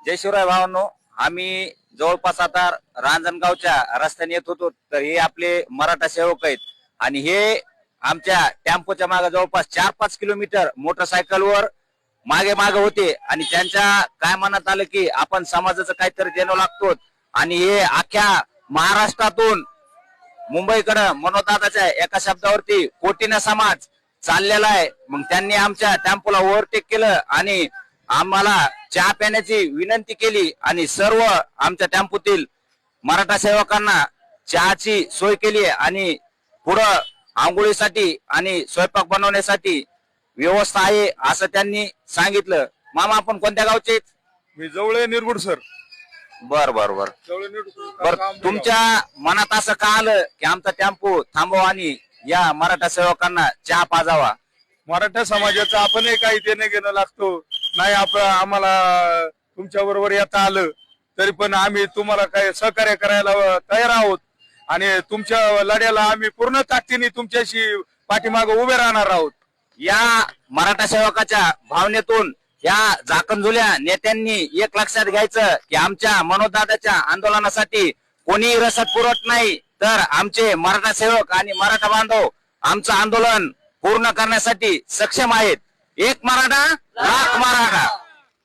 जय शिवराय भावांनो, आम्ही जवळपास आता रांजणगावच्या रस्त्याने येत होतो, तर हे आपले मराठा सेवक आहेत आणि हे आमच्या टेम्पोच्या मागे जवळपास 4-5 किलोमीटर मोटरसायकलवर मागे मागे होते आणि त्यांच्या काय मनात आलं की आपण समाजाचं काहीतरी देणं लागतो आणि हे अख्ख्या महाराष्ट्रातून मुंबईकडे मनोदादाच्या एका शब्दावरती कोटीना समाज चाललेला आहे। मग त्यांनी आमच्या टेम्पोला ओव्हरटेक केलं आणि आम्हाला चहा पिण्याची विनंती केली आणि सर्व आमच्या टेम्पोतील मराठा सेवकांना चहाची सोय केली आणि पुढं आंघोळीसाठी आणि स्वयंपाक बनवण्यासाठी व्यवस्था आहे असं त्यांनी सांगितलं। मामा, आपण कोणत्या गावचे? मी जवळ निरगुड सर। बर बर बर जवळ बर तुमच्या मनात असं का आलं की आमचा टेम्पो थांबवा आणि या मराठा सेवकांना चहा पाजावा? मराठा समाजाचं आपणही काही देणं घेणं लागतो नाही। आम्हाला तुमच्या बरोबर येता आलं तरी पण आम्ही तुम्हाला काय सहकार्य करायला तयार आहोत आणि तुमच्या लढ्याला आम्ही पूर्ण ताकदीने तुमच्याशी पाठीमागे उभे राहणार आहोत। या मराठा सेवकाच्या भावनेतून या झाकणझुल्या नेत्यांनी एक लक्षात घ्यायचं की आमच्या मनोदादाच्या आंदोलनासाठी कोणी रसद पुरवत नाही, तर आमचे मराठा सेवक आणि मराठा बांधव आमचं आंदोलन पूर्ण करण्यासाठी सक्षम आहेत। एक मराठा लाख मराठा।